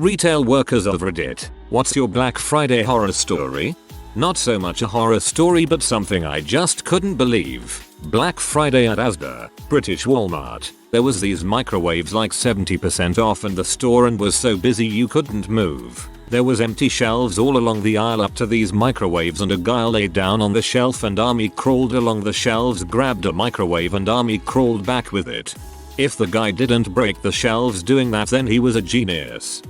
Retail workers of Reddit, what's your Black Friday horror story? Not so much a horror story but something I just couldn't believe. Black Friday at Asda, British Walmart. There was these microwaves like 70% off and the store and was so busy you couldn't move. There was empty shelves all along the aisle up to these microwaves and a guy laid down on the shelf and army crawled along the shelves, grabbed a microwave and army crawled back with it. If the guy didn't break the shelves doing that then he was a genius.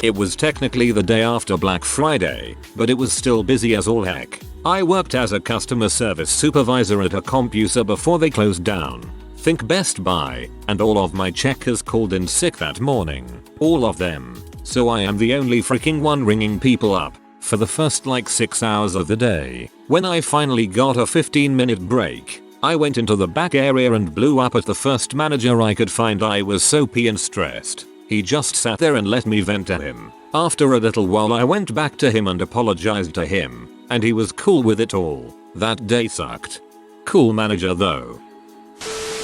It was technically the day after Black Friday, but it was still busy as all heck. I worked as a customer service supervisor at a CompuServe before they closed down. Think Best Buy, and all of my checkers called in sick that morning. All of them. So I am the only freaking one ringing people up for the first like 6 hours of the day. When I finally got a 15-minute break, I went into the back area and blew up at the first manager I could find. I was so pee and stressed. He just sat there and let me vent to him. After a little while I went back to him and apologized to him, and he was cool with it all. That day sucked. Cool manager though.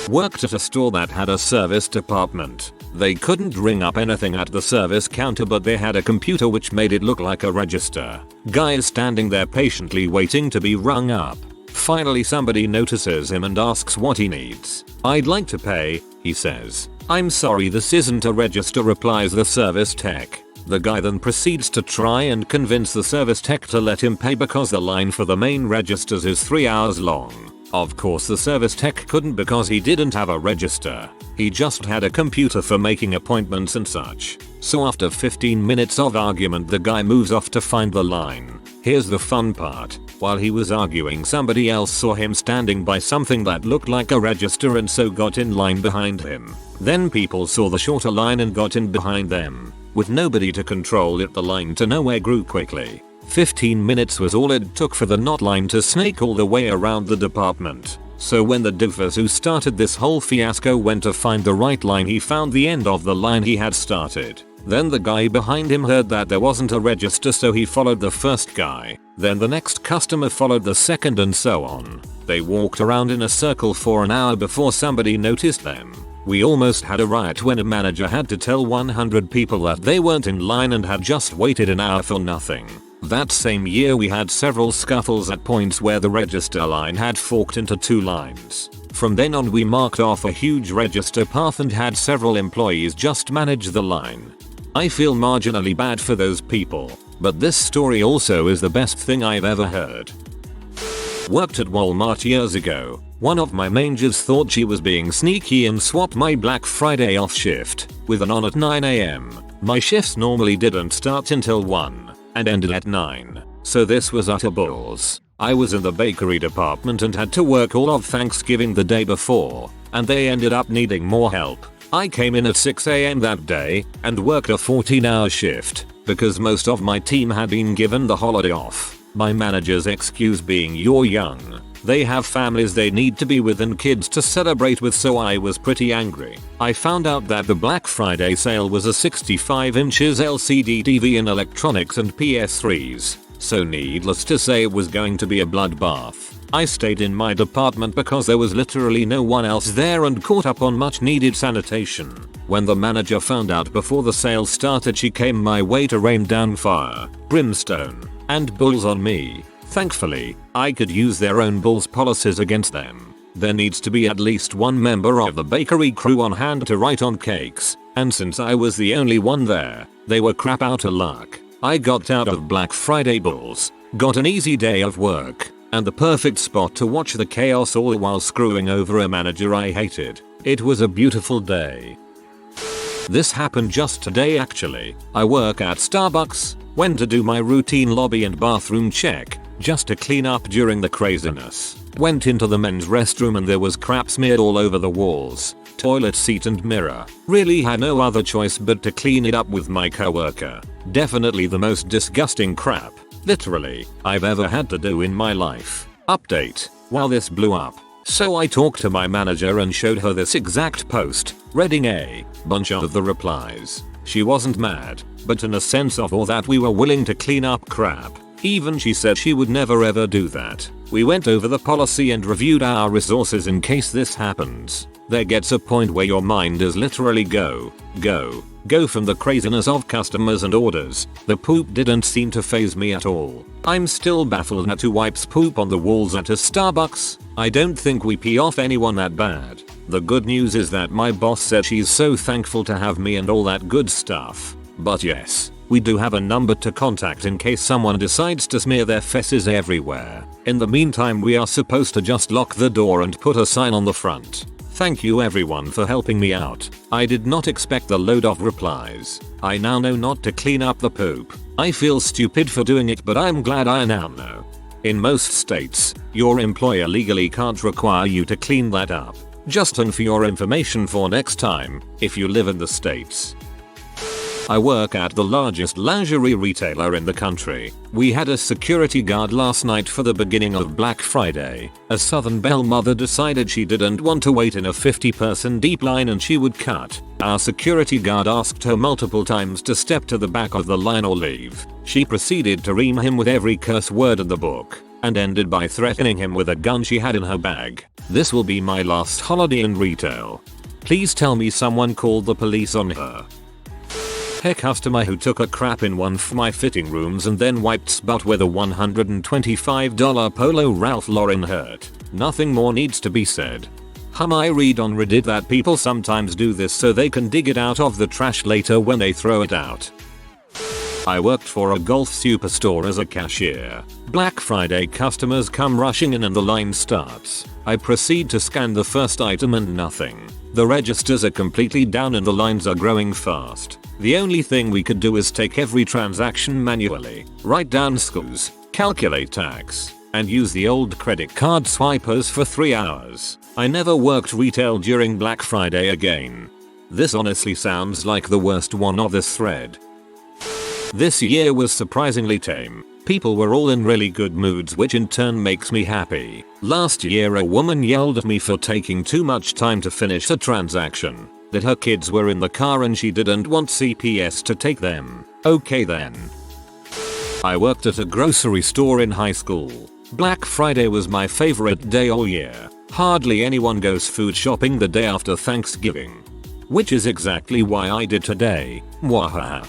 Worked at a store that had a service department. They couldn't ring up anything at the service counter but they had a computer which made it look like a register. Guy is standing there patiently waiting to be rung up. Finally somebody notices him and asks what he needs. "I'd like to pay," he says. "I'm sorry, this isn't a register," replies the service tech. The guy then proceeds to try and convince the service tech to let him pay because the line for the main registers is 3 hours long. Of course the service tech couldn't because he didn't have a register. He just had a computer for making appointments and such. So after 15 minutes of argument the guy moves off to find the line. Here's the fun part. While he was arguing somebody else saw him standing by something that looked like a register and so got in line behind him. Then people saw the shorter line and got in behind them. With nobody to control it, the line to nowhere grew quickly. 15 minutes was all it took for the knot line to snake all the way around the department. So when the doofus who started this whole fiasco went to find the right line, he found the end of the line he had started. Then the guy behind him heard that there wasn't a register, so he followed the first guy. Then the next customer followed the second and so on. They walked around in a circle for an hour before somebody noticed them. We almost had a riot when a manager had to tell 100 people that they weren't in line and had just waited an hour for nothing. That same year we had several scuffles at points where the register line had forked into 2 lines. From then on we marked off a huge register path and had several employees just manage the line. I feel marginally bad for those people, but this story also is the best thing I've ever heard. Worked at Walmart years ago. One of my managers thought she was being sneaky and swapped my Black Friday off shift with an on at 9 AM. My shifts normally didn't start until 1 and ended at 9, so this was utter balls. I was in the bakery department and had to work all of Thanksgiving the day before, and they ended up needing more help. I came in at 6 AM that day and worked a 14-hour shift because most of my team had been given the holiday off. My manager's excuse being, "You're young. They have families they need to be with and kids to celebrate with," so I was pretty angry. I found out that the Black Friday sale was a 65 inches LCD TV in electronics and PS3s, so needless to say it was going to be a bloodbath. I stayed in my department because there was literally no one else there and caught up on much needed sanitation. When the manager found out before the sale started, she came my way to rain down fire, brimstone, and bulls on me. Thankfully, I could use their own bulls policies against them. There needs to be at least one member of the bakery crew on hand to write on cakes, and since I was the only one there, they were crap out of luck. I got out of Black Friday bulls, got an easy day of work, and the perfect spot to watch the chaos all while screwing over a manager I hated. It was a beautiful day. This happened just today actually. I work at Starbucks, went to do my routine lobby and bathroom check, just to clean up during the craziness. Went into the men's restroom and there was crap smeared all over the walls, toilet seat and mirror. Really had no other choice but to clean it up with my coworker. Definitely the most disgusting crap, literally, I've ever had to do in my life. Update. While this blew up, so I talked to my manager and showed her this exact post, reading a bunch of the replies. She wasn't mad, but in a sense of all that we were willing to clean up crap. Even she said she would never ever do that. We went over the policy and reviewed our resources in case this happens. There gets a point where your mind is literally go from the craziness of customers and orders. The poop didn't seem to faze me at all. I'm still baffled at who wipes poop on the walls at a Starbucks. I don't think we pee off anyone that bad. The good news is that my boss said she's so thankful to have me and all that good stuff. But yes, we do have a number to contact in case someone decides to smear their fesses everywhere. In the meantime, we are supposed to just lock the door and put a sign on the front. Thank you everyone for helping me out. I did not expect the load of replies. I now know not to clean up the poop. I feel stupid for doing it, but I'm glad I now know. In most states, your employer legally can't require you to clean that up. Just for your information for next time, if you live in the States. I work at the largest lingerie retailer in the country. We had a security guard last night for the beginning of Black Friday. A Southern Belle mother decided she didn't want to wait in a 50-person deep line and she would cut. Our security guard asked her multiple times to step to the back of the line or leave. She proceeded to ream him with every curse word in the book, and ended by threatening him with a gun she had in her bag. This will be my last holiday in retail. Please tell me someone called the police on her. A customer who took a crap in one of my fitting rooms and then wiped butt with a $125 Polo Ralph Lauren shirt. Nothing more needs to be said. I read on Reddit that people sometimes do this so they can dig it out of the trash later when they throw it out. I worked for a golf superstore as a cashier. Black Friday customers come rushing in and the line starts. I proceed to scan the first item and nothing. The registers are completely down and the lines are growing fast. The only thing we could do is take every transaction manually, write down scores, calculate tax, and use the old credit card swipers for 3 hours. I never worked retail during Black Friday again. This honestly sounds like the worst one of this thread. This year was surprisingly tame. People were all in really good moods, which in turn makes me happy. Last year a woman yelled at me for taking too much time to finish a transaction. That her kids were in the car and she didn't want CPS to take them. Okay then. I worked at a grocery store in high school. Black Friday was my favorite day all year. Hardly anyone goes food shopping the day after Thanksgiving. Which is exactly why I did today. Wahaha.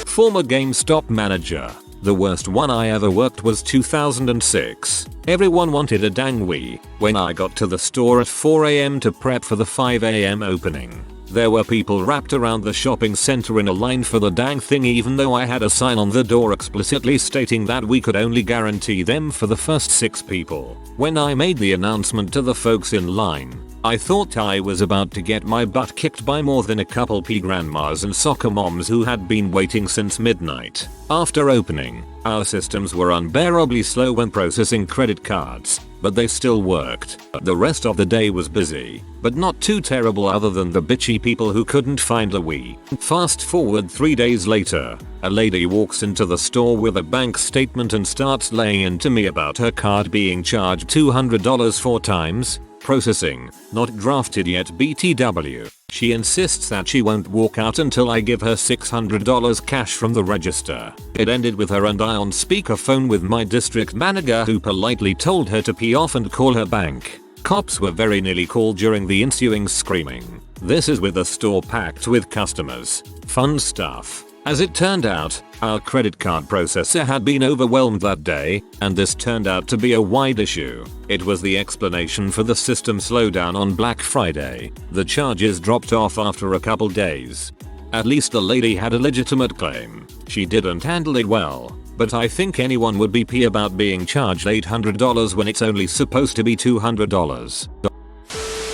Former GameStop manager. The worst one I ever worked was 2006. Everyone wanted a dang Wii. When I got to the store at 4 AM to prep for the 5 AM opening, there were people wrapped around the shopping center in a line for the dang thing, even though I had a sign on the door explicitly stating that we could only guarantee them for the first 6 people. When I made the announcement to the folks in line, I thought I was about to get my butt kicked by more than a couple grandmas and soccer moms who had been waiting since midnight. After opening, our systems were unbearably slow when processing credit cards, but they still worked. The rest of the day was busy, but not too terrible other than the bitchy people who couldn't find a Wii. Fast forward 3 days later, a lady walks into the store with a bank statement and starts laying into me about her card being charged $200 4 times. Processing, not drafted yet BTW. She insists that she won't walk out until I give her $600 cash from the register. It ended with her and I on speakerphone with my district manager, who politely told her to pee off and call her bank. Cops were very nearly called during the ensuing screaming. This is with a store packed with customers. Fun stuff. As it turned out, our credit card processor had been overwhelmed that day, and this turned out to be a wide issue. It was the explanation for the system slowdown on Black Friday. The charges dropped off after a couple days. At least the lady had a legitimate claim. She didn't handle it well, but I think anyone would be pee about being charged $800 when it's only supposed to be $200.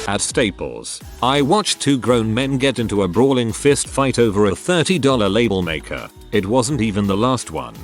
At Staples, I watched 2 grown men get into a brawling fist fight over a $30 label maker. It wasn't even the last one.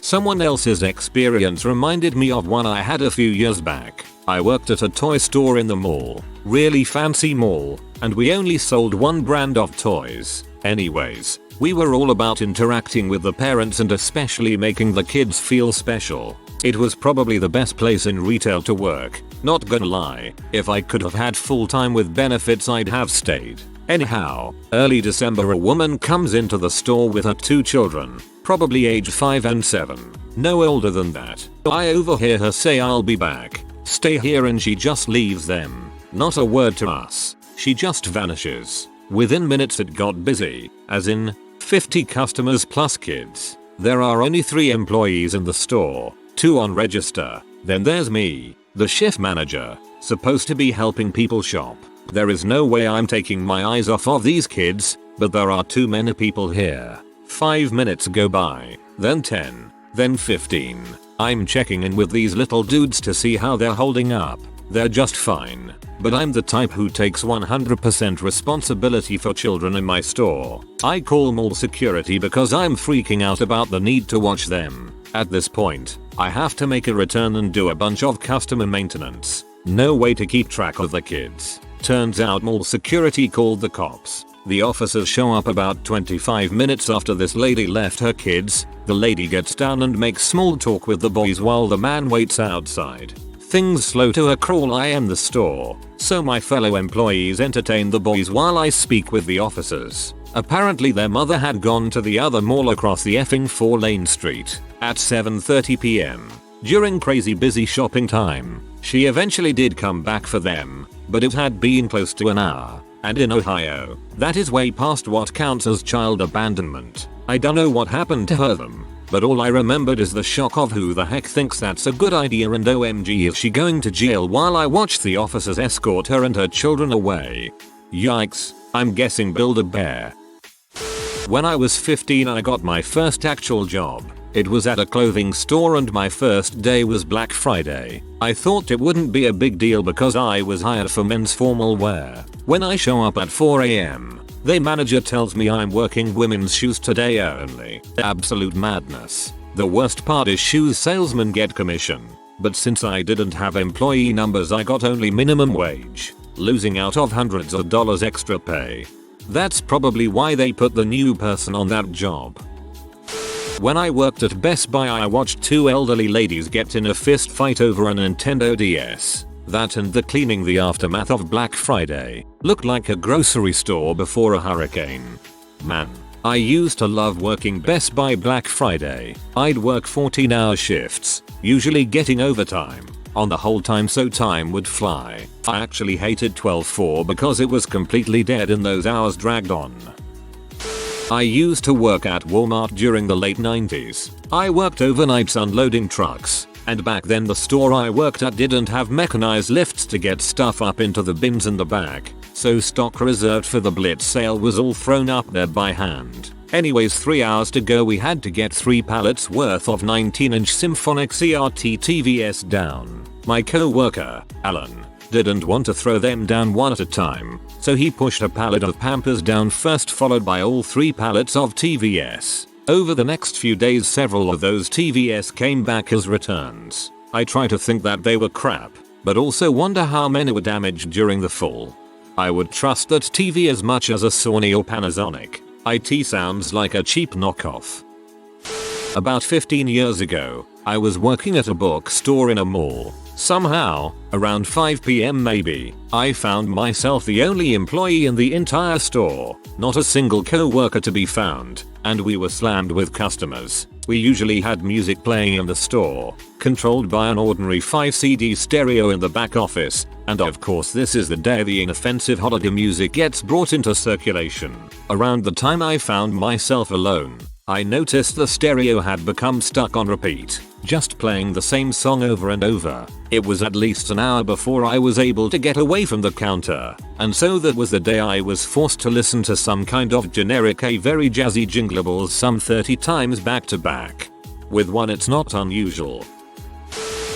Someone else's experience reminded me of one I had a few years back. I worked at a toy store in the mall, really fancy mall, and we only sold one brand of toys. Anyways, we were all about interacting with the parents and especially making the kids feel special. It was probably the best place in retail to work. Not gonna lie, if I could have had full time with benefits I'd have stayed. Anyhow, early December a woman comes into the store with her 2 children, probably age 5 and 7, no older than that. I overhear her say I'll be back, stay here, and she just leaves them. Not a word to us. She just vanishes. Within minutes it got busy, as in 50 customers plus kids. There are only 3 employees in the store, 2 on register. Then there's me, the shift manager, supposed to be helping people shop. There is no way I'm taking my eyes off of these kids, but there are too many people here. 5 minutes go by, then 10, then 15. I'm checking in with these little dudes to see how they're holding up. They're just fine, but I'm the type who takes 100% responsibility for children in my store. I call mall security because I'm freaking out about the need to watch them. At this point, I have to make a return and do a bunch of customer maintenance. No way to keep track of the kids. Turns out mall security called the cops. The officers show up about 25 minutes after this lady left her kids. The lady gets down and makes small talk with the boys while the man waits outside. Things slow to a crawl. I am the store, so my fellow employees entertain the boys while I speak with the officers. Apparently their mother had gone to the other mall across the effing 4-lane street at 7:30 p.m. during crazy busy shopping time. She eventually did come back for them, but it had been close to an hour. And in Ohio, that is way past what counts as child abandonment. I don't know what happened to her, but all I remembered is the shock of who the heck thinks that's a good idea, and OMG is she going to jail, while I watched the officers escort her and her children away. Yikes, I'm guessing Build-A-Bear. When I was 15 I got my first actual job. It was at a clothing store and my first day was Black Friday. I thought it wouldn't be a big deal because I was hired for men's formal wear. When I show up at 4 AM, the manager tells me I'm working women's shoes today only. Absolute madness. The worst part is shoes salesmen get commission. But since I didn't have employee numbers I got only minimum wage, losing out of hundreds of dollars extra pay. That's probably why they put the new person on that job. When I worked at Best Buy I watched 2 elderly ladies get in a fist fight over a Nintendo DS. That and the cleaning the aftermath of Black Friday looked like a grocery store before a hurricane. Man, I used to love working Best Buy Black Friday. I'd work 14-hour shifts, usually getting overtime on the whole time so time would fly. I actually hated 12/4 because it was completely dead and those hours dragged on. I used to work at Walmart during the late 90s. I worked overnights unloading trucks, and back then the store I worked at didn't have mechanized lifts to get stuff up into the bins in the back, so stock reserved for the blitz sale was all thrown up there by hand. Anyways, 3 hours to go, we had to get 3 pallets worth of 19-inch Symphonic CRT TVS down. My co-worker, Alan, didn't want to throw them down one at a time, so he pushed a pallet of Pampers down first, followed by all 3 pallets of TVS. Over the next few days several of those TVS came back as returns. I try to think that they were crap, but also wonder how many were damaged during the fall. I would trust that TV as much as a Sony or Panasonic. IT sounds like a cheap knockoff. About 15 years ago, I was working at a bookstore in a mall. Somehow, around 5 PM maybe, I found myself the only employee in the entire store, not a single co-worker to be found, and we were slammed with customers. We usually had music playing in the store, controlled by an ordinary 5 CD stereo in the back office, and of course this is the day the inoffensive holiday music gets brought into circulation. Around the time I found myself alone, I noticed the stereo had become stuck on repeat, just playing the same song over and over. It was at least an hour before I was able to get away from the counter, and so that was the day I was forced to listen to some kind of generic very jazzy jinglables some 30 times back to back. With one it's not unusual.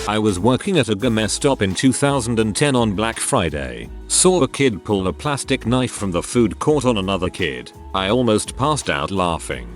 I was working at a gourmet stop in 2010 on Black Friday. Saw a kid pull a plastic knife from the food court on another kid. I almost passed out laughing.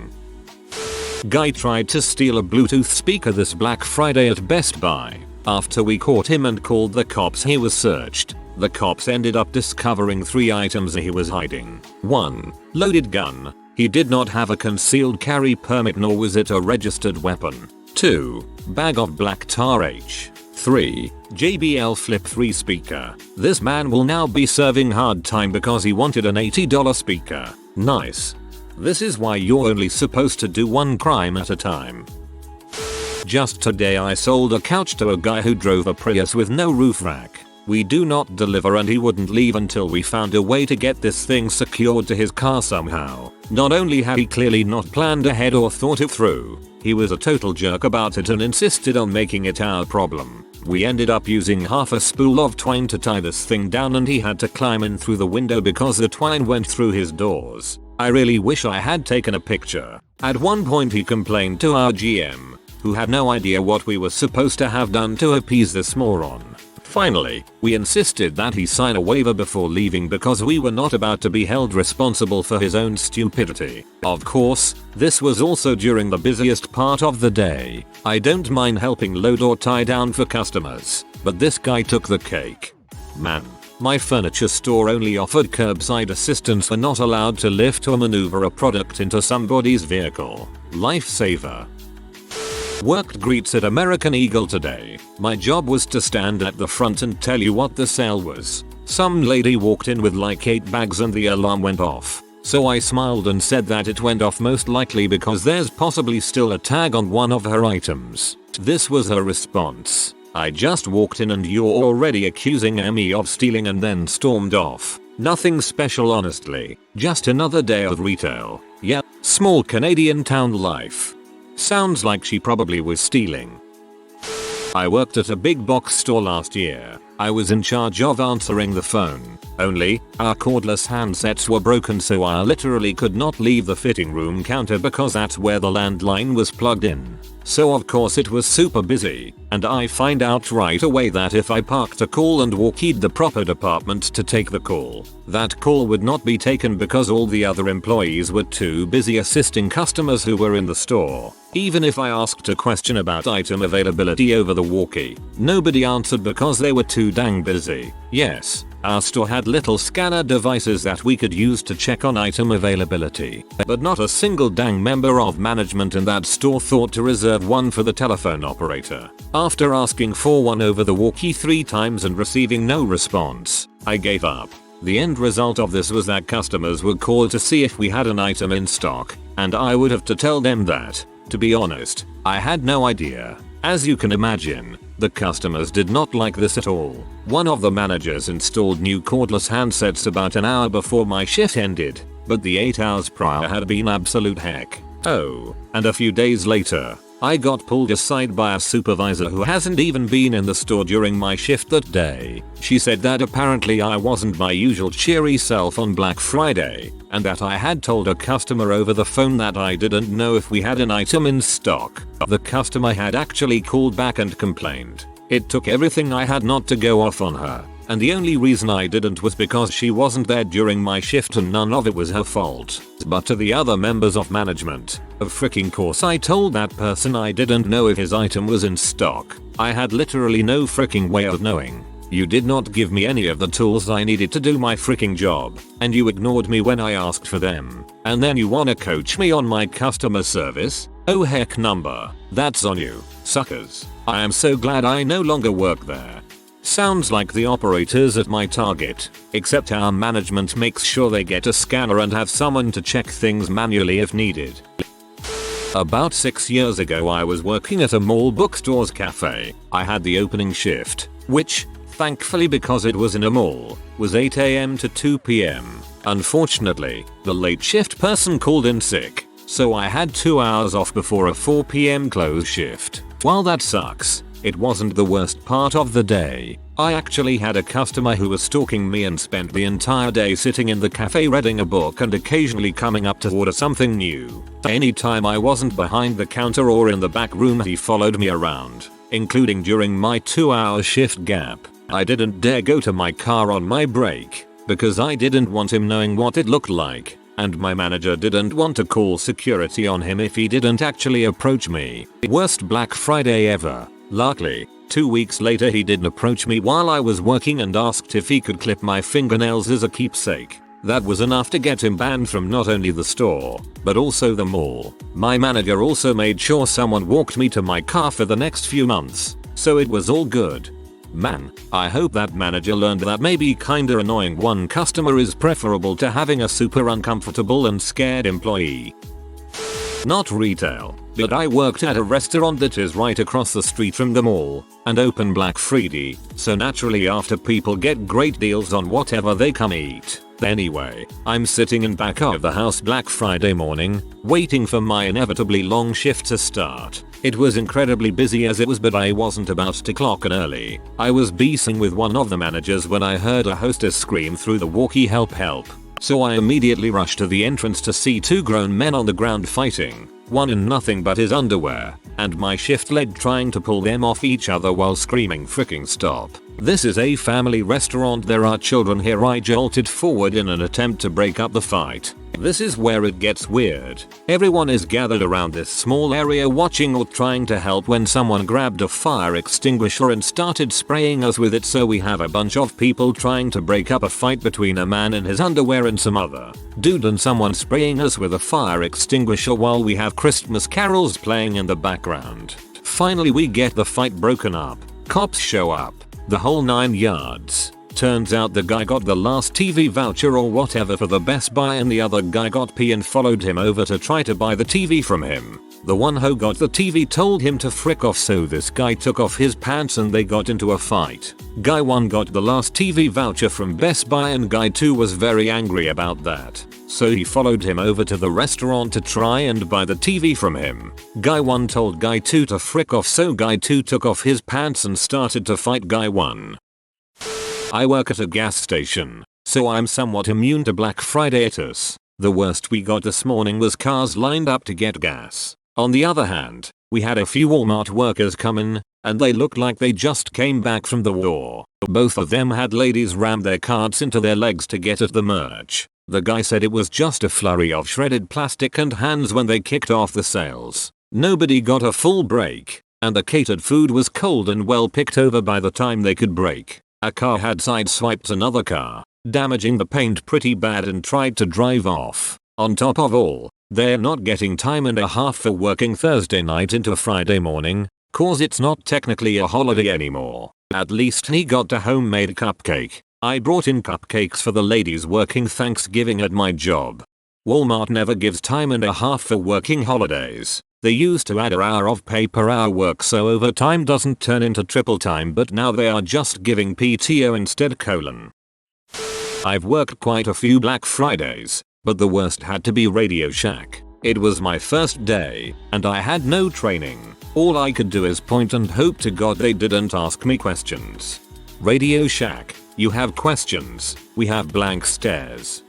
Guy tried to steal a Bluetooth speaker this Black Friday at Best Buy. After we caught him and called the cops, he was searched. The cops ended up discovering 3 items he was hiding. 1. Loaded gun. He did not have a concealed carry permit, nor was it a registered weapon. 2. Bag of black tar H. 3. JBL Flip 3 speaker. This man will now be serving hard time because he wanted an $80 speaker. Nice. This is why you're only supposed to do one crime at a time. Just today I sold a couch to a guy who drove a Prius with no roof rack. We do not deliver and he wouldn't leave until we found a way to get this thing secured to his car somehow. Not only had he clearly not planned ahead or thought it through, he was a total jerk about it and insisted on making it our problem. We ended up using half a spool of twine to tie this thing down and he had to climb in through the window because the twine went through his doors. I really wish I had taken a picture. At one point he complained to our GM, who had no idea what we were supposed to have done to appease this moron. Finally, we insisted that he sign a waiver before leaving because we were not about to be held responsible for his own stupidity. Of course, this was also during the busiest part of the day. I don't mind helping load or tie down for customers, but this guy took the cake. Man, my furniture store only offered curbside assistance and not allowed to lift or maneuver a product into somebody's vehicle. Lifesaver. Worked greets at American Eagle today. My job was to stand at the front and tell you what the sale was. Some lady walked in with like 8 bags and the alarm went off. So I smiled and said that it went off most likely because there's possibly still a tag on one of her items. This was her response. I just walked in and you're already accusing me of stealing and then stormed off. Nothing special honestly. Just another day of retail. Yep, small Canadian town life. Sounds like she probably was stealing. I worked at a big box store last year. I was in charge of answering the phone. Only, our cordless handsets were broken so I literally could not leave the fitting room counter because that's where the landline was plugged in. So of course it was super busy, and I find out right away that if I parked a call and walkied the proper department to take the call, that call would not be taken because all the other employees were too busy assisting customers who were in the store. Even if I asked a question about item availability over the walkie, nobody answered because they were too dang busy. Yes, our store had little scanner devices that we could use to check on item availability, but not a single dang member of management in that store thought to reserve one for the telephone operator. After asking for one over the walkie 3 times and receiving no response, I gave up. The end result of this was that customers would call to see if we had an item in stock, and I would have to tell them that. To be honest, I had no idea. As you can imagine, the customers did not like this at all. One of the managers installed new cordless handsets about an hour before my shift ended, but the 8 hours prior had been absolute heck. Oh, and a few days later, I got pulled aside by a supervisor who hasn't even been in the store during my shift that day. She said that apparently I wasn't my usual cheery self on Black Friday, and that I had told a customer over the phone that I didn't know if we had an item in stock. The customer had actually called back and complained. It took everything I had not to go off on her, and the only reason I didn't was because she wasn't there during my shift and none of it was her fault. But to the other members of management, of freaking course I told that person I didn't know if his item was in stock. I had literally no freaking way of knowing. You did not give me any of the tools I needed to do my freaking job, and you ignored me when I asked for them. And then you wanna coach me on my customer service? Oh heck number. That's on you, suckers. I am so glad I no longer work there. Sounds like the operators at my Target, except our management makes sure they get a scanner and have someone to check things manually if needed. About 6 years ago I was working at a mall bookstores cafe. I had the opening shift, which, thankfully because it was in a mall, was 8 AM to 2 PM. Unfortunately, the late shift person called in sick, so I had 2 hours off before a 4 PM close shift. While that sucks, it wasn't the worst part of the day. I actually had a customer who was stalking me and spent the entire day sitting in the cafe reading a book and occasionally coming up to order something new. Anytime I wasn't behind the counter or in the back room he followed me around, including during my 2-hour shift gap. I didn't dare go to my car on my break, because I didn't want him knowing what it looked like, and my manager didn't want to call security on him if he didn't actually approach me. Worst Black Friday ever. Luckily, 2 weeks later he did approach me while I was working and asked if he could clip my fingernails as a keepsake. That was enough to get him banned from not only the store, but also the mall. My manager also made sure someone walked me to my car for the next few months, so it was all good. Man, I hope that manager learned that maybe kinda annoying one customer is preferable to having a super uncomfortable and scared employee. Not retail, but I worked at a restaurant that is right across the street from the mall and open Black Friday, so naturally after people get great deals on whatever they come eat. Anyway, I'm sitting in back of the house Black Friday morning, waiting for my inevitably long shift to start. It was incredibly busy as it was, but I wasn't about to clock in early. I was beasting with one of the managers when I heard a hostess scream through the walkie, "Help, help." So I immediately rushed to the entrance to see two grown men on the ground fighting, one in nothing but his underwear, and my shift lead trying to pull them off each other while screaming "Fricking stop. This is a family restaurant, there are children here." I jolted forward in an attempt to break up the fight. This is where it gets weird. Everyone is gathered around this small area watching or trying to help when someone grabbed a fire extinguisher and started spraying us with it, so we have a bunch of people trying to break up a fight between a man in his underwear and some other dude and someone spraying us with a fire extinguisher while we have Christmas carols playing in the background. Finally we get the fight broken up. Cops show up. The whole 9 yards. Turns out the guy got the last TV voucher or whatever for the Best Buy and the other guy got pee and followed him over to try to buy the TV from him. The one who got the TV told him to frick off, so this guy took off his pants and they got into a fight. Guy 1 got the last TV voucher from Best Buy and guy 2 was very angry about that. So he followed him over to the restaurant to try and buy the TV from him. Guy 1 told Guy 2 to frick off, so Guy 2 took off his pants and started to fight Guy 1. I work at a gas station, so I'm somewhat immune to Black Friday-itis. The worst we got this morning was cars lined up to get gas. On the other hand, we had a few Walmart workers come in, and they looked like they just came back from the war. Both of them had ladies ram their carts into their legs to get at the merch. The guy said it was just a flurry of shredded plastic and hands when they kicked off the sales. Nobody got a full break, and the catered food was cold and well picked over by the time they could break. A car had sideswiped another car, damaging the paint pretty bad, and tried to drive off. On top of all, they're not getting time and a half for working Thursday night into Friday morning, cause it's not technically a holiday anymore. At least he got a homemade cupcake. I brought in cupcakes for the ladies working Thanksgiving at my job. Walmart never gives time and a half for working holidays. They used to add an hour of pay per hour work so overtime doesn't turn into triple time, but now they are just giving PTO instead. I've worked quite a few Black Fridays, but the worst had to be Radio Shack. It was my first day, and I had no training. All I could do is point and hope to God they didn't ask me questions. Radio Shack, you have questions, we have blank stares.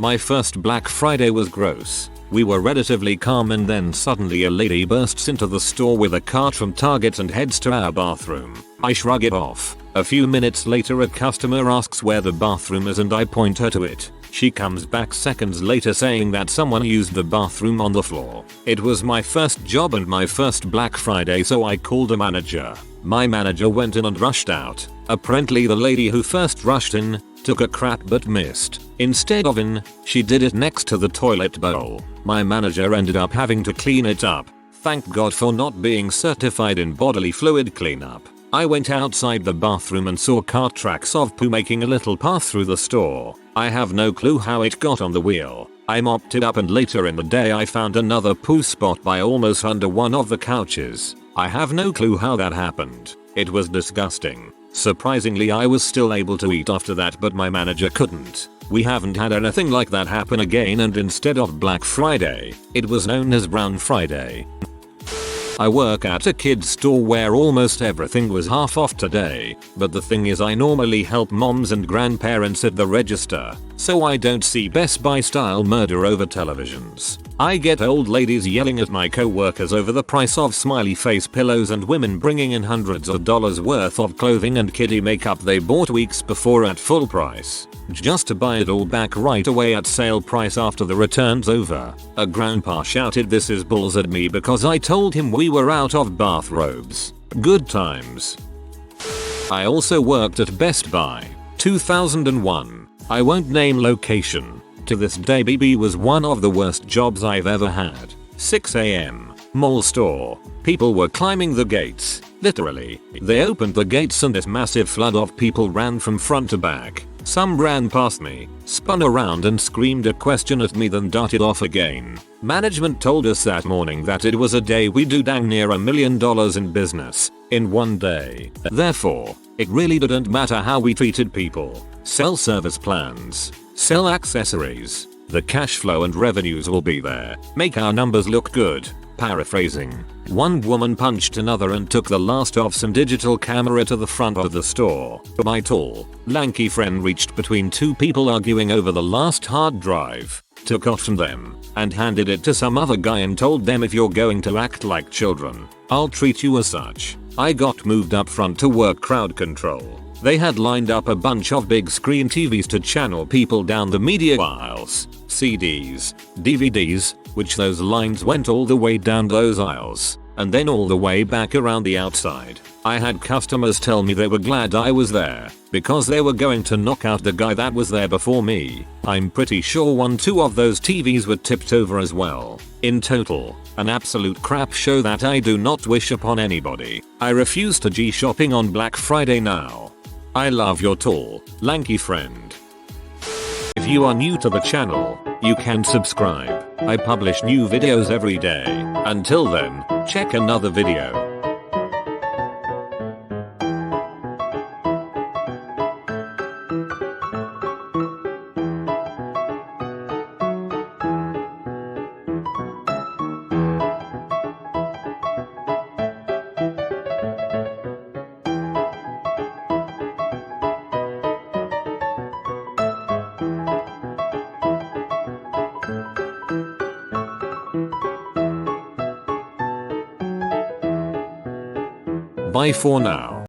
My first Black Friday was gross. We were relatively calm and then suddenly a lady bursts into the store with a cart from Target and heads to our bathroom. I shrug it off. A few minutes later a customer asks where the bathroom is and I point her to it. She comes back seconds later saying that someone used the bathroom on the floor. It was my first job and my first Black Friday, so I called a manager. My manager went in and rushed out. Apparently the lady who first rushed in took a crap but missed. Instead of in, she did it next to the toilet bowl. My manager ended up having to clean it up. Thank God for not being certified in bodily fluid cleanup. I went outside the bathroom and saw cart tracks of poo making a little path through the store. I have no clue how it got on the wheel. I mopped it up and later in the day I found another poo spot by almost under one of the couches. I have no clue how that happened. It was disgusting. Surprisingly I was still able to eat after that, but my manager couldn't. We haven't had anything like that happen again, and instead of Black Friday, it was known as Brown Friday. I work at a kids store where almost everything was half off today, but the thing is I normally help moms and grandparents at the register, so I don't see Best Buy style murder over televisions. I get old ladies yelling at my co-workers over the price of smiley face pillows and women bringing in hundreds of dollars worth of clothing and kiddie makeup they bought weeks before at full price, just to buy it all back right away at sale price after the return's over. A grandpa shouted "This is bulls" at me because I told him we were out of bathrobes. Good times. I also worked at Best Buy. 2001. I won't name location. To this day BB was one of the worst jobs I've ever had. 6 AM. Mall store. People were climbing the gates. Literally, they opened the gates and this massive flood of people ran from front to back. Some ran past me, spun around and screamed a question at me then darted off again. Management told us that morning that it was a day we do dang near $1 million in business in one day. Therefore, it really didn't matter how we treated people. Sell service plans. Sell accessories. The cash flow and revenues will be there. Make our numbers look good. Paraphrasing. One woman punched another and took the last of some digital camera to the front of the store. My tall, lanky friend reached between two people arguing over the last hard drive, took off from them, and handed it to some other guy and told them, if you're going to act like children, I'll treat you as such. I got moved up front to work crowd control. They had lined up a bunch of big screen TVs to channel people down the media aisles. CDs, DVDs, which those lines went all the way down those aisles, and then all the way back around the outside. I had customers tell me they were glad I was there, because they were going to knock out the guy that was there before me. I'm pretty sure 2 of those TVs were tipped over as well. In total, an absolute crap show that I do not wish upon anybody. I refuse to G shopping on Black Friday now. I love your tall, lanky friend. If you are new to the channel, you can subscribe. I publish new videos every day. Until then, check another video. Bye for now.